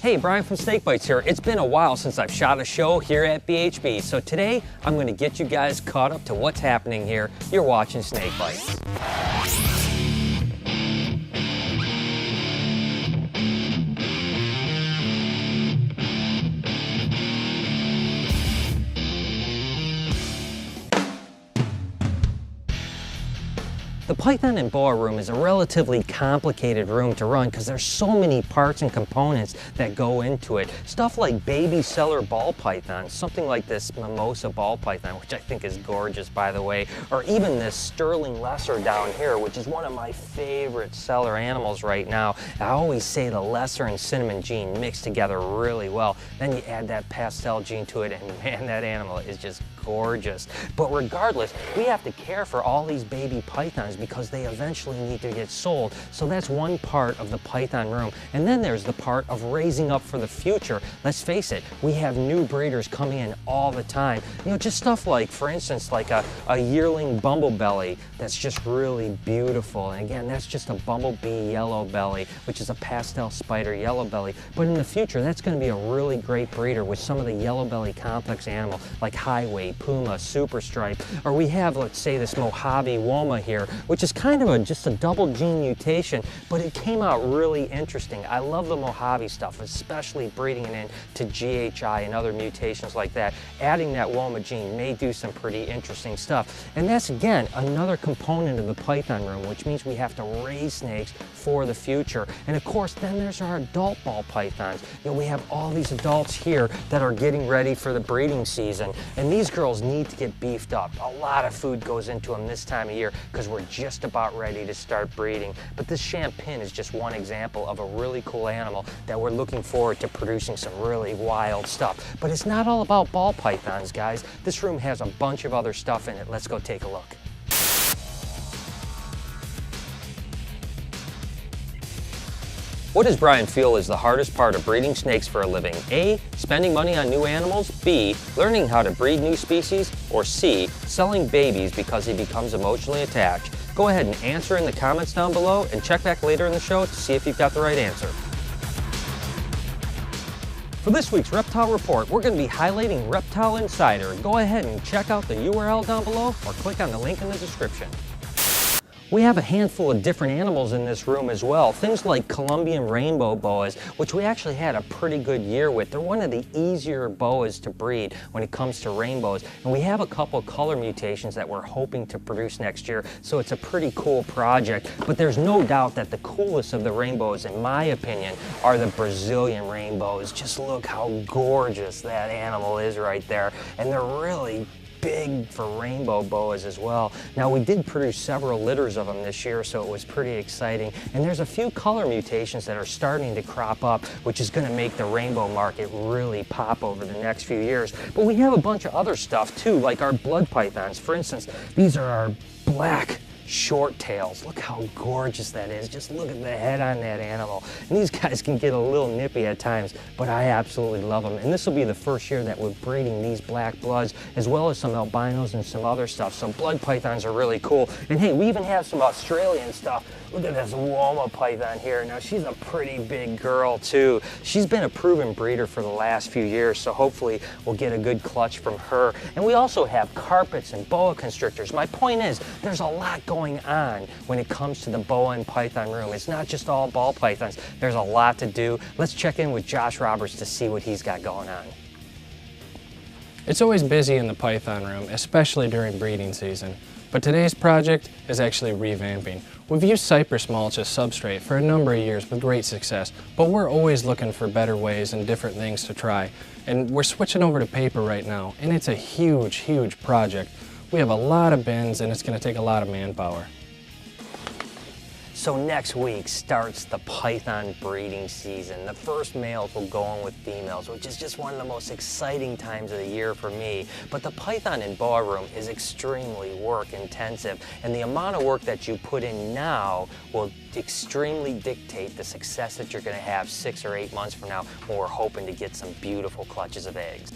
Hey, Brian from SnakeBytes here. It's been a while since I've shot a show here at BHB, so today I'm going to get you guys caught up to what's happening here. You're watching SnakeBytes. The python and boa room is a relatively complicated room to run because there's so many parts and components that go into it. Stuff like baby cellar ball pythons, something like this mimosa ball python, which I think is gorgeous by the way, or even this sterling lesser down here, which is one of my favorite cellar animals right now. I always say the lesser and cinnamon gene mix together really well. Then you add that pastel gene to it and man, that animal is just gorgeous. But regardless, we have to care for all these baby pythons because they eventually need to get sold. So that's one part of the python room. And then there's the part of raising up for the future. Let's face it, we have new breeders coming in all the time. You know, just stuff like, for instance, like a yearling bumblebelly that's just really beautiful. And again, that's just a bumblebee yellow belly, which is a pastel spider yellow belly. But in the future, that's going to be a really great breeder with some of the yellow belly complex animals like highway, puma, super stripe, or we have, let's say, this Mojave Woma here, which is kind of just a double gene mutation, but it came out really interesting. I love the Mojave stuff, especially breeding it into GHI and other mutations like that. Adding that Woma gene may do some pretty interesting stuff. And that's, again, another component of the python room, which means we have to raise snakes for the future. And of course, then there's our adult ball pythons. You know, we have all these adults here that are getting ready for the breeding season, and these girls need to get beefed up. A lot of food goes into them this time of year because we're just about ready to start breeding. But this champagne is just one example of a really cool animal that we're looking forward to producing some really wild stuff. But it's not all about ball pythons, guys. This room has a bunch of other stuff in it. Let's go take a look. What does Brian feel is the hardest part of breeding snakes for a living? A, spending money on new animals, B, learning how to breed new species, or C, selling babies because he becomes emotionally attached? Go ahead and answer in the comments down below and check back later in the show to see if you've got the right answer. For this week's Reptile Report, we're going to be highlighting Reptile Insider. Go ahead and check out the URL down below or click on the link in the description. We have a handful of different animals in this room as well. Things like Colombian rainbow boas, which we actually had a pretty good year with. They're one of the easier boas to breed when it comes to rainbows. And we have a couple color mutations that we're hoping to produce next year, so it's a pretty cool project. But there's no doubt that the coolest of the rainbows, in my opinion, are the Brazilian rainbows. Just look how gorgeous that animal is right there. And they're really big for rainbow boas as well. Now, we did produce several litters of them this year, so it was pretty exciting. And there's a few color mutations that are starting to crop up, which is going to make the rainbow market really pop over the next few years. But we have a bunch of other stuff too, like our blood pythons. For instance, these are our black short tails. Look how gorgeous that is. Just look at the head on that animal. And these guys can get a little nippy at times, but I absolutely love them. And this will be the first year that we're breeding these black bloods, as well as some albinos and some other stuff. So blood pythons are really cool. And hey, we even have some Australian stuff. Look at this Woma python here. Now, she's a pretty big girl too. She's been a proven breeder for the last few years, so hopefully we'll get a good clutch from her. And we also have carpets and boa constrictors. My point is, there's a lot going on when it comes to the boa and python room. It's not just all ball pythons. There's a lot to do. Let's check in with Josh Roberts to see what he's got going on. It's always busy in the python room, especially during breeding season. But today's project is actually revamping. We've used cypress mulch as substrate for a number of years with great success, but we're always looking for better ways and different things to try. And we're switching over to paper right now, and it's a huge, huge project. We have a lot of bins, and it's going to take a lot of manpower. So next week starts the python breeding season. The first males will go in with females, which is just one of the most exciting times of the year for me. But the python and boa room is extremely work intensive, and the amount of work that you put in now will extremely dictate the success that you're going to have 6 or 8 months from now when we're hoping to get some beautiful clutches of eggs.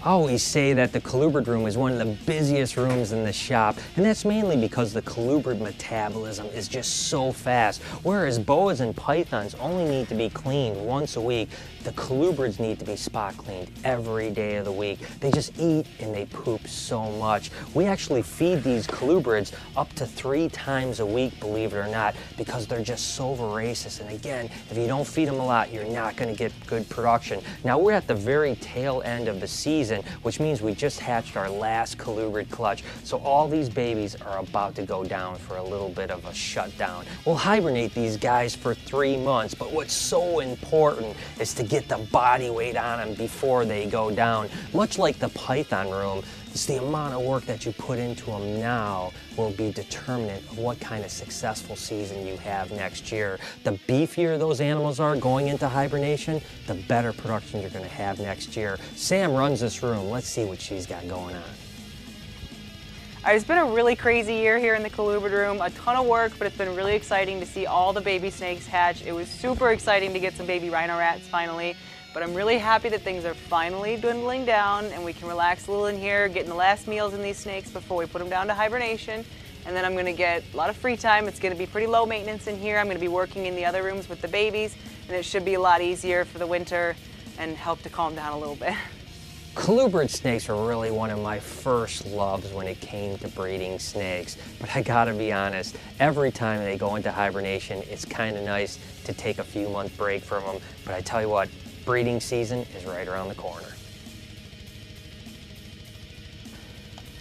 I always say that the colubrid room is one of the busiest rooms in the shop, and that's mainly because the colubrid metabolism is just so fast. Whereas boas and pythons only need to be cleaned once a week, the colubrids need to be spot cleaned every day of the week. They just eat and they poop so much. We actually feed these colubrids up to 3 times a week, believe it or not, because they're just so voracious. And again, if you don't feed them a lot, you're not going to get good production. Now we're at the very tail end of the season, which means we just hatched our last colubrid clutch. So all these babies are about to go down for a little bit of a shutdown. We'll hibernate these guys for 3 months, but what's so important is to get the body weight on them before they go down. Much like the python room, it's the amount of work that you put into them now will be determinant of what kind of successful season you have next year. The beefier those animals are going into hibernation, the better production you're going to have next year. Sam runs this room. Let's see what she's got going on. It's been a really crazy year here in the colubrid room, a ton of work, but it's been really exciting to see all the baby snakes hatch. It was super exciting to get some baby rhino rats finally, but I'm really happy that things are finally dwindling down and we can relax a little in here, getting the last meals in these snakes before we put them down to hibernation. And then I'm going to get a lot of free time. It's going to be pretty low maintenance in here. I'm going to be working in the other rooms with the babies, and it should be a lot easier for the winter and help to calm down a little bit. Colubrid snakes were really one of my first loves when it came to breeding snakes, but I gotta be honest, every time they go into hibernation, it's kind of nice to take a few month break from them, but I tell you what, breeding season is right around the corner.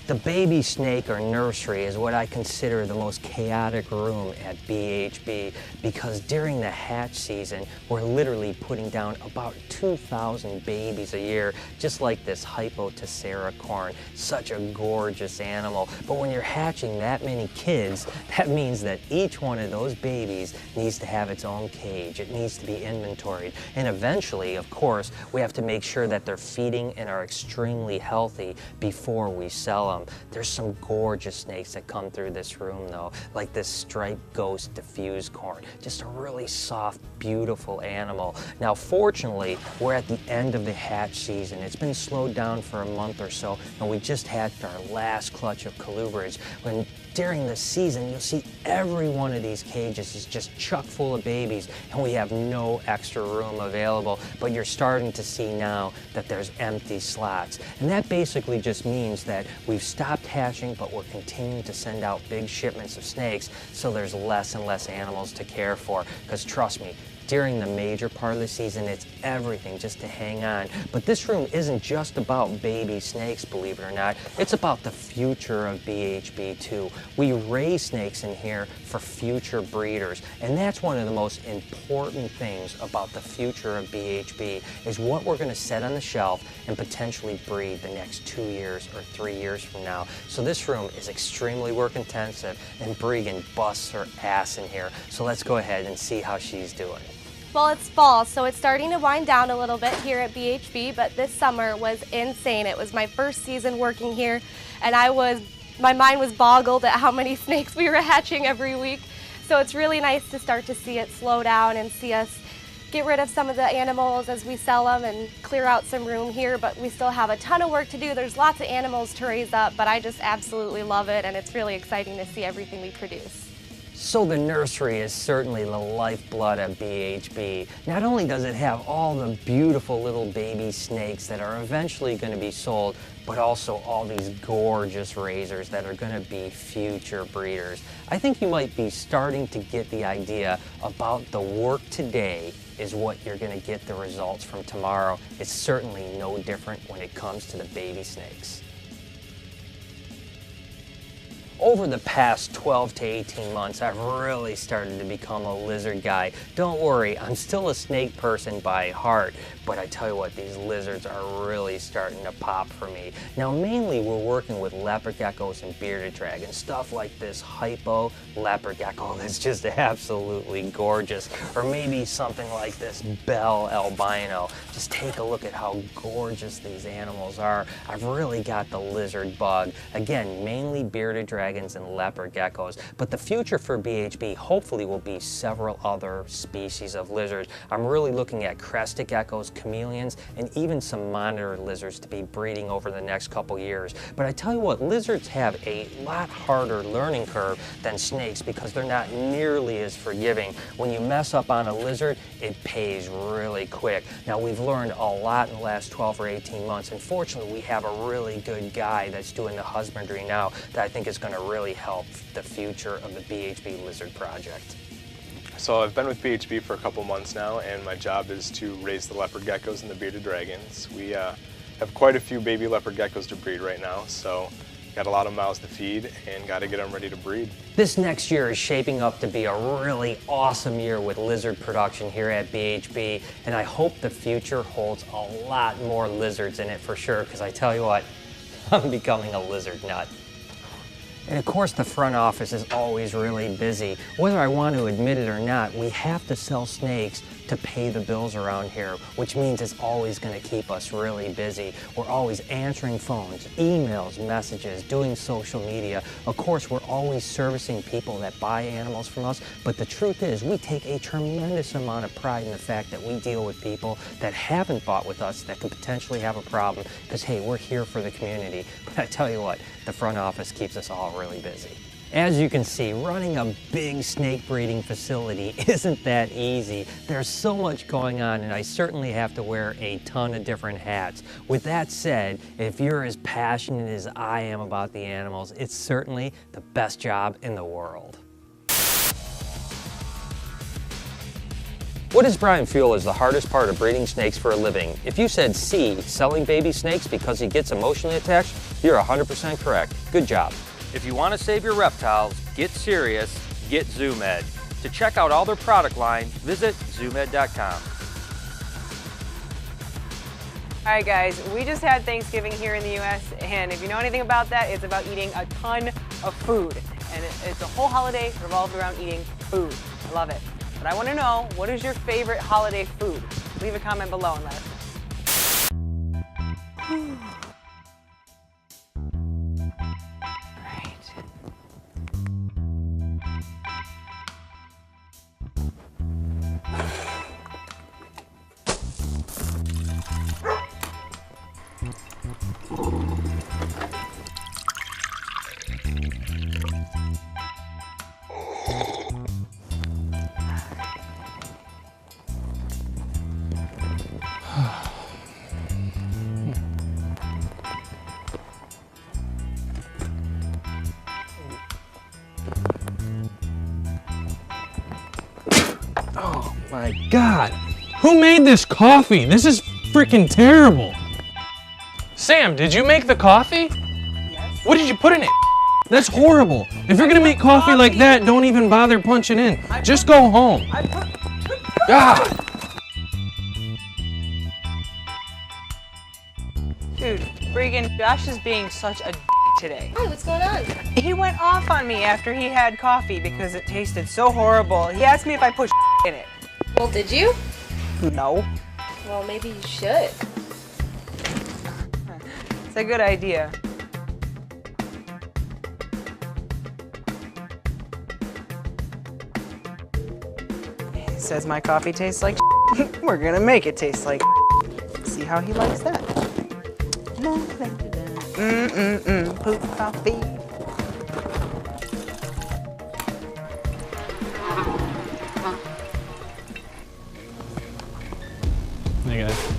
The baby snake or nursery is what I consider the most chaotic room at BHB because during the hatch season, we're literally putting down about 2,000 babies a year, just like this Hypotessera, such a gorgeous animal. But when you're hatching that many kids, that means that each one of those babies needs to have its own cage. It needs to be inventoried. And eventually, of course, we have to make sure that they're feeding and are extremely healthy before we sell them. There's some gorgeous snakes that come through this room though, like this striped ghost diffuse corn. Just a really soft, beautiful animal. Now fortunately, we're at the end of the hatch season. It's been slowed down for a month or so, and we just hatched our last clutch of colubrids. When during the season, you'll see every one of these cages is just chock full of babies, and we have no extra room available, but you're starting to see now that there's empty slots. And that basically just means that we've stopped hatching, but we're continuing to send out big shipments of snakes, so there's less and less animals to care for, because trust me, during the major part of the season, it's everything just to hang on. But this room isn't just about baby snakes, believe it or not. It's about the future of BHB too. We raise snakes in here for future breeders, and that's one of the most important things about the future of BHB is what we're going to set on the shelf and potentially breed the next 2 years or 3 years from now. So this room is extremely work intensive, and Bregan busts her ass in here. So let's go ahead and see how she's doing. Well, it's fall, so it's starting to wind down a little bit here at BHB, but this summer was insane. It was my first season working here, and my mind was boggled at how many snakes we were hatching every week. So it's really nice to start to see it slow down and see us get rid of some of the animals as we sell them and clear out some room here, but we still have a ton of work to do. There's lots of animals to raise up, but I just absolutely love it, and it's really exciting to see everything we produce. So the nursery is certainly the lifeblood of BHB. Not only does it have all the beautiful little baby snakes that are eventually going to be sold, but also all these gorgeous raisers that are going to be future breeders. I think you might be starting to get the idea about the work today is what you're going to get the results from tomorrow. It's certainly no different when it comes to the baby snakes. Over the past 12 to 18 months, I've really started to become a lizard guy. Don't worry, I'm still a snake person by heart, but I tell you what, these lizards are really starting to pop for me. Now, mainly we're working with leopard geckos and bearded dragons, stuff like this hypo leopard gecko that's just absolutely gorgeous, or maybe something like this bell albino. Just take a look at how gorgeous these animals are. I've really got the lizard bug. Again, mainly bearded dragons dragons and leopard geckos. But the future for BHB hopefully will be several other species of lizards. I'm really looking at crested geckos, chameleons, and even some monitor lizards to be breeding over the next couple years. But I tell you what, lizards have a lot harder learning curve than snakes because they're not nearly as forgiving. When you mess up on a lizard, it pays really quick. Now, we've learned a lot in the last 12 or 18 months, and fortunately we have a really good guy that's doing the husbandry now that I think is going to really help the future of the BHB lizard project. So I've been with BHB for a couple months now, and my job is to raise the leopard geckos and the bearded dragons. We have quite a few baby leopard geckos to breed right now, so got a lot of mouths to feed and got to get them ready to breed. This next year is shaping up to be a really awesome year with lizard production here at BHB, and I hope the future holds a lot more lizards in it for sure, because I tell you what, I'm becoming a lizard nut. And of course the front office is always really busy. Whether I want to admit it or not, we have to sell snakes to pay the bills around here, which means it's always going to keep us really busy. We're always answering phones, emails, messages, doing social media. Of course, we're always servicing people that buy animals from us, but the truth is we take a tremendous amount of pride in the fact that we deal with people that haven't bought with us that could potentially have a problem, because hey, we're here for the community. But I tell you what, the front office keeps us all really busy. As you can see, running a big snake breeding facility isn't that easy. There's so much going on, and I certainly have to wear a ton of different hats. With that said, if you're as passionate as I am about the animals, it's certainly the best job in the world. What does Brian feel is the hardest part of breeding snakes for a living? If you said C, selling baby snakes because he gets emotionally attached, you're 100% correct. Good job. If you want to save your reptiles, get serious, get ZoomEd. To check out all their product line, visit zoomed.com. All right, guys, we just had Thanksgiving here in the U.S., and if you know anything about that, it's about eating a ton of food. And it's a whole holiday revolved around eating food. I love it. But I want to know, what is your favorite holiday food? Leave a comment below and let us know. Oh my God, who made this coffee? This is freaking terrible. Sam, did you make the coffee? Yes. What did you put in it? That's horrible. If you're gonna make coffee like that, don't even bother punching in. Just go home. God. Dude, freaking Josh is being such a today. Hi, what's going on? He went off on me after he had coffee because it tasted so horrible. He asked me if I put in it. Well, did you? No. Well, maybe you should. It's a good idea. He says my coffee tastes like we're gonna make it taste like see how he likes that. Poop coffee. Hey guys.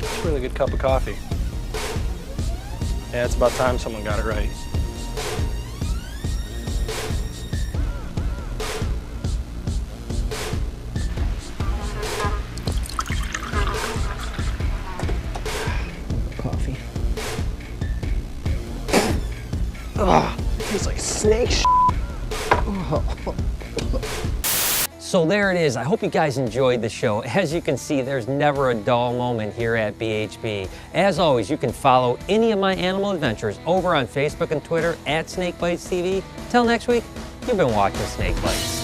It's a really good cup of coffee. Yeah, it's about time someone got it right. Coffee. Ugh, it tastes like snake shit. So there it is. I hope you guys enjoyed the show. As you can see, there's never a dull moment here at BHB. As always, you can follow any of my animal adventures over on Facebook and Twitter at SnakeBytesTV. Till next week, you've been watching Snake Bites.